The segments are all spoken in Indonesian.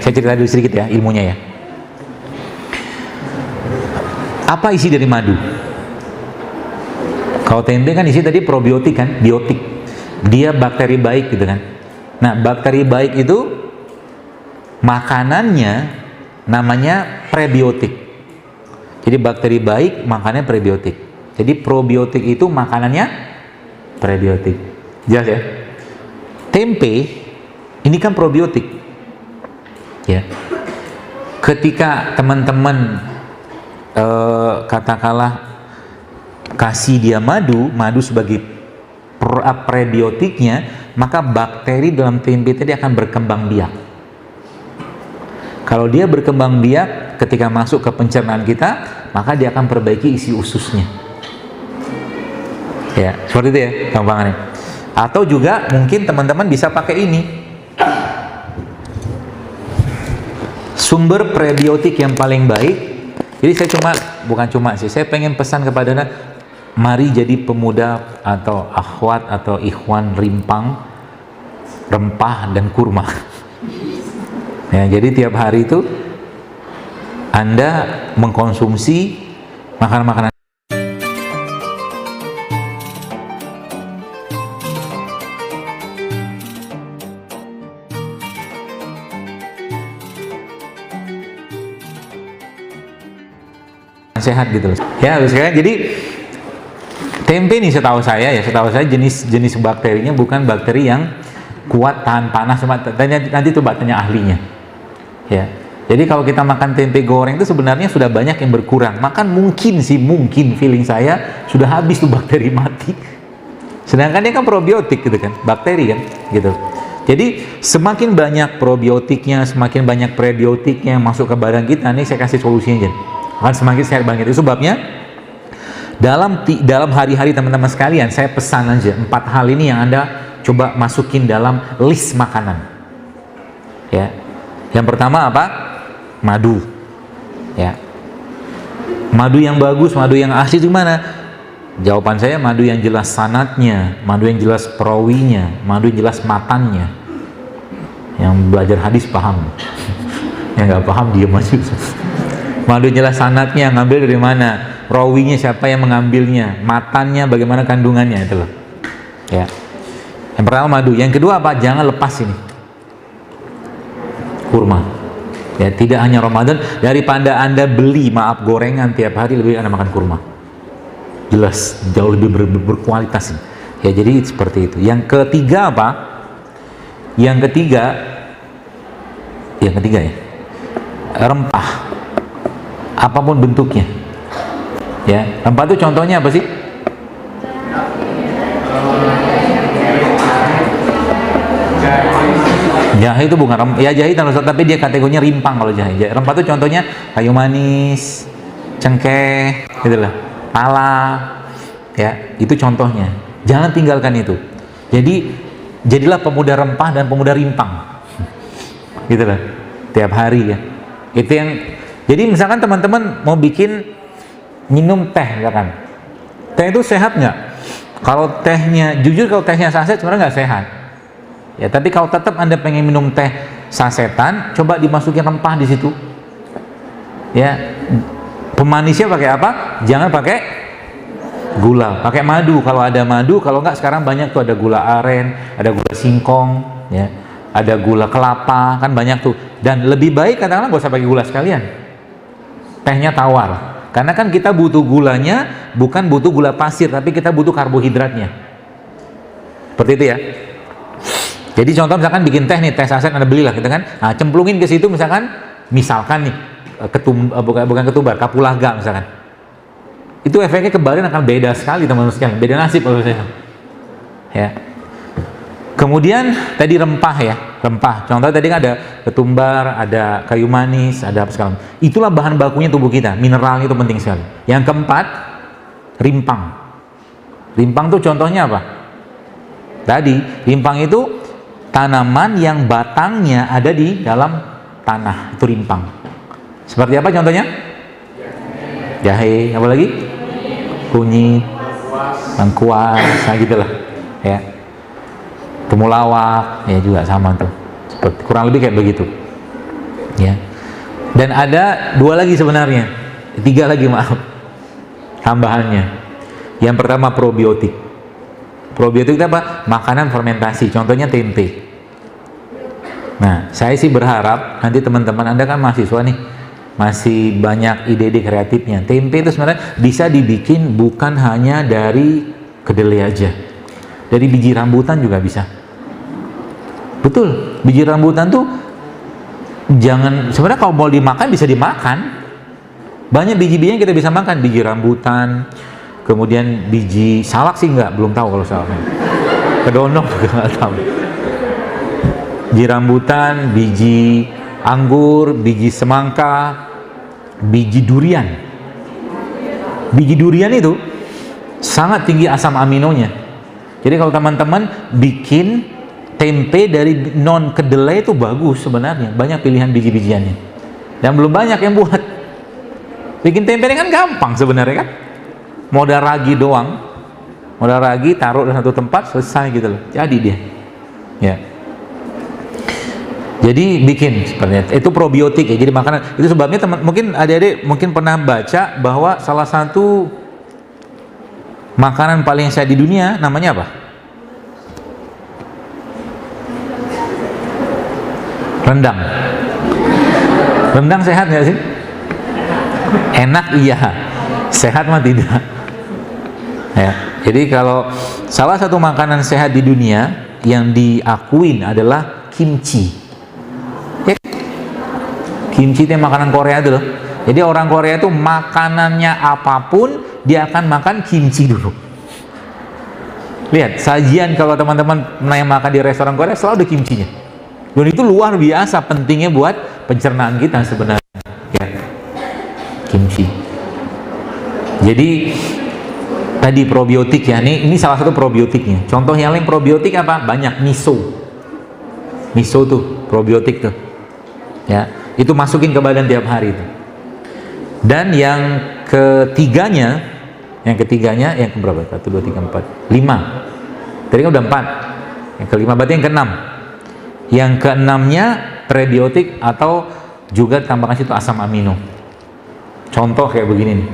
Saya cerita dulu sedikit ya ilmunya ya. Apa isi dari madu? Kalau tempe kan isi tadi probiotik kan, biotik. Dia bakteri baik gitu kan. Nah, bakteri baik itu makanannya namanya prebiotik. Jadi bakteri baik makannya prebiotik. Jadi probiotik itu makanannya prebiotik. Jelas ya? Tempe ini kan probiotik. Ya. Ketika teman-teman katakanlah kasih dia madu sebagai prebiotiknya, maka bakteri dalam tempe tadi akan berkembang biak. Kalau dia berkembang biak ketika masuk ke pencernaan kita, maka dia akan perbaiki isi ususnya. Ya, seperti itu ya gampangannya. Atau juga mungkin teman-teman bisa pakai ini. Sumber prebiotik yang paling baik. Jadi saya saya pengen pesan kepada Anda, mari jadi pemuda atau akhwat atau ikhwan rimpang, rempah dan kurma. Ya, jadi tiap hari itu Anda mengkonsumsi makanan-makanan. Sehat gitu loh. Ya, sekarang jadi tempe nih setahu saya jenis bakterinya bukan bakteri yang kuat tahan panas, nanti coba tanya ahlinya. Ya. Jadi kalau kita makan tempe goreng itu sebenarnya sudah banyak yang berkurang. Makan mungkin feeling saya sudah habis tuh bakteri mati. Sedangkan dia kan probiotik gitu kan, bakteri kan gitu. Jadi semakin banyak probiotiknya, semakin banyak prebiotiknya yang masuk ke badan kita, nih saya kasih solusinya aja. Akan semakin sehat banget. Itu sebabnya dalam hari-hari teman-teman sekalian, saya pesan aja 4 hal ini yang Anda coba masukin dalam list makanan. Ya. Yang pertama apa? Madu. Ya. Madu yang bagus, madu yang asli itu mana? Jawaban saya madu yang jelas sanatnya, madu yang jelas perawinya, madu yang jelas matannya. Yang belajar hadis paham. Yang nggak paham diam aja. Madu jelas sanatnya, ngambil dari mana, rawinya siapa yang mengambilnya, matannya bagaimana kandungannya, itu loh. Ya. Yang pertama madu, yang kedua apa? Jangan lepas ini. Kurma. Ya, tidak hanya Ramadan, daripada Anda beli gorengan tiap hari, lebih Anda makan kurma. Jelas jauh lebih berkualitas. Ya, jadi seperti itu. Yang ketiga apa? Yang ketiga ya. Rempah. Apapun bentuknya, ya. Rempah itu contohnya apa sih? Jahe itu bukan rempah, ya jahe tapi dia kategorinya rimpang kalau jahe. Rempah itu contohnya kayu manis, cengkeh, gitulah, pala, ya. Itu contohnya. Jangan tinggalkan itu. Jadi jadilah pemuda rempah dan pemuda rimpang, gitulah. Tiap hari ya. Itu yang. Jadi misalkan teman-teman mau bikin minum teh, misalkan teh itu sehat nggak? Kalau tehnya, jujur kalau tehnya saset sebenarnya nggak sehat. Ya, tapi kalau tetap Anda pengen minum teh sasetan, coba dimasukin rempah di situ. Ya, pemanisnya pakai apa? Jangan pakai gula, pakai madu. Kalau ada madu, kalau nggak sekarang banyak tuh, ada gula aren, ada gula singkong, ya, ada gula kelapa, kan banyak tuh. Dan lebih baik kadang-kadang nggak usah pakai gula sekalian. Tehnya tawar, karena kan kita butuh gulanya, bukan butuh gula pasir, tapi kita butuh karbohidratnya. Seperti itu ya. Jadi contoh misalkan bikin teh nih, teh saset Anda belilah gitu kan, nah, cemplungin ke situ misalkan nih bukan ketumbar, kapulaga misalkan. Itu efeknya ke badan akan beda sekali teman-teman sekalian, beda nasib kalau saya. Ya. Kemudian tadi rempah ya, rempah. Contoh tadi kan ada ketumbar, ada kayu manis, ada apa segala. Itulah bahan bakunya tubuh kita. Mineral itu penting sekali. Yang keempat, rimpang. Rimpang tuh contohnya apa? Tadi, rimpang itu tanaman yang batangnya ada di dalam tanah. Itu rimpang. Seperti apa contohnya? Jahe, apa lagi? Kunyit, lengkuas, nah gitulah. Ya. Temulawak ya juga sama tuh, seperti kurang lebih kayak begitu. Ya. Dan ada 2 lagi sebenarnya, 3 lagi maaf, tambahannya. Yang pertama probiotik. Probiotik itu apa? Makanan fermentasi, contohnya tempe. Nah, saya sih berharap nanti teman-teman Anda kan mahasiswa nih, masih banyak ide-ide kreatifnya. Tempe itu sebenarnya bisa dibikin bukan hanya dari kedelai aja, dari biji rambutan juga bisa. Betul, biji rambutan tuh sebenarnya kalau mau dimakan bisa dimakan. Banyak biji-biji yang kita bisa makan, biji rambutan, kemudian biji salak sih belum tahu kalau salaknya. Kedondong juga nggak tahu. Biji rambutan, biji anggur, biji semangka, biji durian. Biji durian itu sangat tinggi asam aminonya. Jadi kalau teman-teman bikin tempe dari non kedelai itu bagus sebenarnya, banyak pilihan biji-bijiannya. Dan belum banyak yang buat. Bikin tempe ini kan gampang sebenarnya kan. Modal ragi doang. Modal ragi taruh di satu tempat selesai gitu loh. Jadi dia. Ya. Jadi bikin sebenarnya itu probiotik ya. Jadi makanan itu sebabnya mungkin adik-adik mungkin pernah baca bahwa salah satu makanan paling sehat di dunia namanya apa? Rendang. Rendang sehat nggak sih? Enak iya, sehat mah tidak. Ya. Jadi kalau salah satu makanan sehat di dunia yang diakuin adalah kimchi. Kimchi itu makanan Korea itu loh. Jadi orang Korea itu makanannya apapun dia akan makan kimchi dulu. Lihat sajian kalau teman-teman yang makan di restoran Korea selalu ada kimchinya. Dan itu luar biasa pentingnya buat pencernaan kita sebenarnya. Ya. Kimchi. Jadi tadi probiotik ya. Ini salah satu probiotiknya. Contoh yang lain probiotik apa? Banyak miso. Miso tuh probiotik tuh. Ya. Itu masukin ke badan tiap hari itu. Dan yang ketiganya yang keberapa? 1, 2, 3, 4, 5. Tadi kan udah 4. Yang kelima berarti yang keenam. Yang keenamnya prebiotik atau juga tambahkan situ asam amino. Contoh kayak begini nih.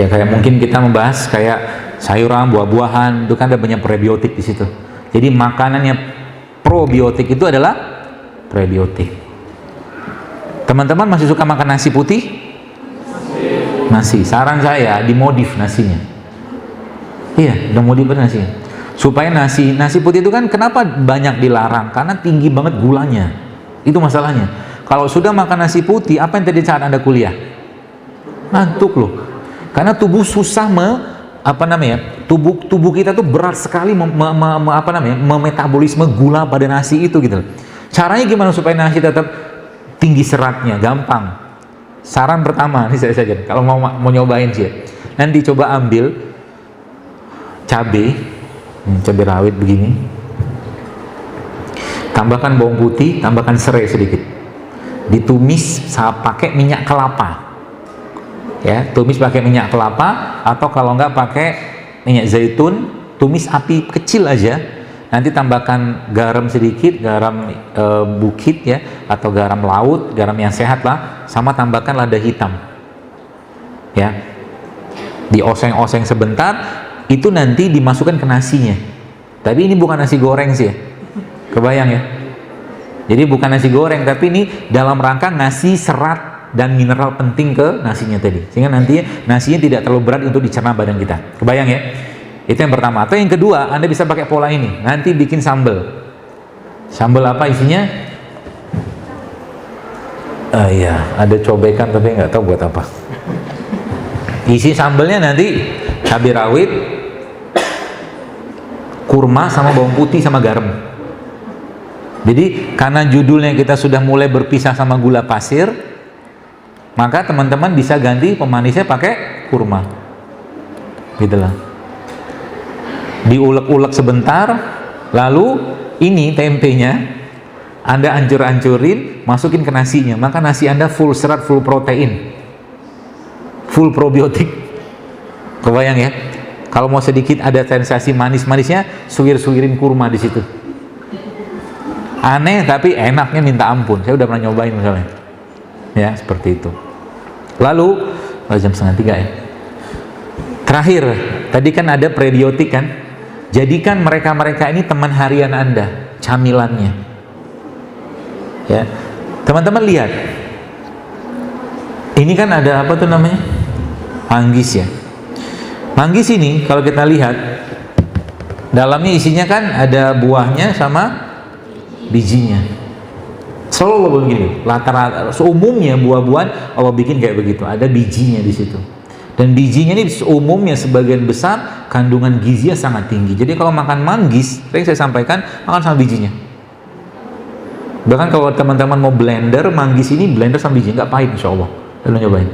Ya kayak mungkin kita membahas kayak sayuran, buah-buahan, itu kan ada banyak prebiotik di situ. Jadi makanannya probiotik itu adalah prebiotik. Teman-teman masih suka makan nasi putih? Masih. Saran saya dimodif nasinya. Iya, udah modif nasinya. Supaya nasi putih itu kan kenapa banyak dilarang? Karena tinggi banget gulanya. Itu masalahnya. Kalau sudah makan nasi putih, apa yang terjadi saat Anda kuliah? Ngantuk loh. Karena tubuh susah tubuh kita tuh berat sekali memetabolisme gula pada nasi itu gitu. Caranya gimana supaya nasi tetap tinggi seratnya? Gampang. Saran pertama, ini saya saja. Kalau mau nyobain sih, nanti coba ambil cabai rawit begini, tambahkan bawang putih, tambahkan serai sedikit, ditumis pakai minyak kelapa. Ya, tumis pakai minyak kelapa atau kalau enggak pakai minyak zaitun, tumis api kecil aja. Nanti tambahkan garam sedikit, garam bukit ya, atau garam laut, garam yang sehat lah, sama tambahkan lada hitam. Ya, dioseng-oseng sebentar, itu nanti dimasukkan ke nasinya. Tapi ini bukan nasi goreng sih ya, kebayang ya. Jadi bukan nasi goreng, tapi ini dalam rangka ngasih serat dan mineral penting ke nasinya tadi, sehingga nanti nasinya tidak terlalu berat untuk dicerna badan kita. Kebayang ya? Itu yang pertama. Atau yang kedua, Anda bisa pakai pola ini. Nanti bikin sambal. Sambal apa isinya? Iya, ada cobekan tapi nggak tahu buat apa. Isi sambalnya nanti cabai rawit, kurma sama bawang putih sama garam. Jadi karena judulnya kita sudah mulai berpisah sama gula pasir, maka teman-teman bisa ganti pemanisnya pakai kurma. Gitulah. Diulek-ulek sebentar, lalu ini tempenya Anda hancur-hancurin, masukin ke nasinya, maka nasi Anda full serat, full protein, full probiotik. Kebayang ya? Kalau mau sedikit ada sensasi manis-manisnya, suwir-suwirin kurma di situ. Aneh tapi enaknya minta ampun. Saya udah pernah nyobain misalnya. Ya, seperti itu. Lalu, jam 2:30 ya. Terakhir, tadi kan ada prebiotik kan? Jadikan mereka-mereka ini teman harian Anda, camilannya. Ya. Teman-teman lihat. Ini kan ada apa tuh namanya? Manggis ya. Manggis ini kalau kita lihat dalamnya isinya kan ada buahnya sama bijinya. Selalu Allah begini, rata-rata umumnya buah-buahan Allah bikin kayak begitu, ada bijinya di situ. Dan bijinya ini umumnya sebagian besar kandungan gizinya sangat tinggi. Jadi kalau makan manggis, sering saya sampaikan makan sama bijinya. Bahkan kalau teman-teman mau blender manggis ini, blender sama bijinya, nggak pahit insya Allah. Lalu nyobain.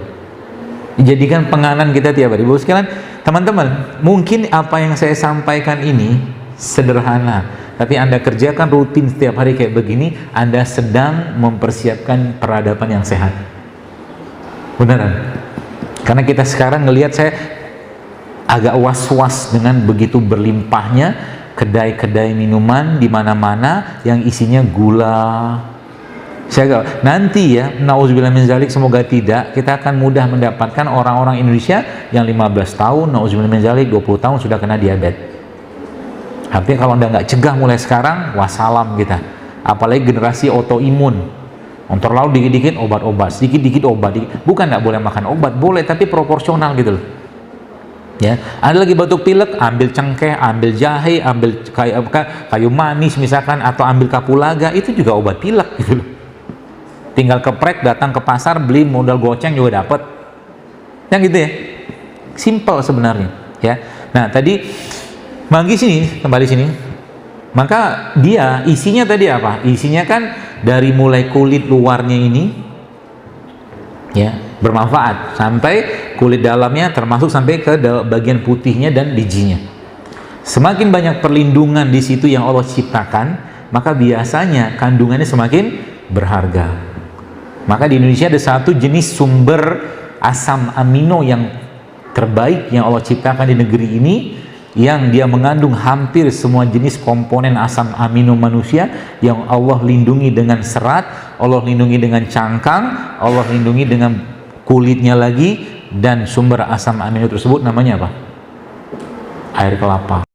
Dijadikan penganan kita tiap hari. Bapak sekalian, teman-teman, mungkin apa yang saya sampaikan ini sederhana, tapi Anda kerjakan rutin setiap hari kayak begini, Anda sedang mempersiapkan peradaban yang sehat. Beneran. Karena kita sekarang ngelihat, saya agak was-was dengan begitu berlimpahnya kedai-kedai minuman di mana-mana yang isinya gula. Saya nanti ya, nauzubillah min zalik, semoga tidak, kita akan mudah mendapatkan orang-orang Indonesia yang 15 tahun, nauzubillah min zalik, 20 tahun sudah kena diabetes. Artinya kalau Anda nggak cegah mulai sekarang, wassalam kita. Apalagi generasi autoimun. Terlalu dikit-dikit obat-obat, sedikit-dikit obat. Bukan nggak boleh makan obat, boleh, tapi proporsional gitu loh. Ya, ada lagi batuk pilek, ambil cengkeh, ambil jahe, ambil kayu manis misalkan, atau ambil kapulaga, itu juga obat pilek gitu loh. Tinggal keprek, datang ke pasar, beli modal goceng juga dapat. Yang gitu ya. Simple sebenarnya, ya. Nah, tadi manggis ini, kembali sini. Maka dia isinya tadi apa? Isinya kan dari mulai kulit luarnya ini ya, bermanfaat sampai kulit dalamnya, termasuk sampai ke bagian putihnya dan bijinya. Semakin banyak perlindungan di situ yang Allah ciptakan, maka biasanya kandungannya semakin berharga. Maka di Indonesia ada satu jenis sumber asam amino yang terbaik yang Allah ciptakan di negeri ini, yang dia mengandung hampir semua jenis komponen asam amino manusia, yang Allah lindungi dengan serat, Allah lindungi dengan cangkang, Allah lindungi dengan kulitnya lagi, dan sumber asam amino tersebut namanya apa? Air kelapa.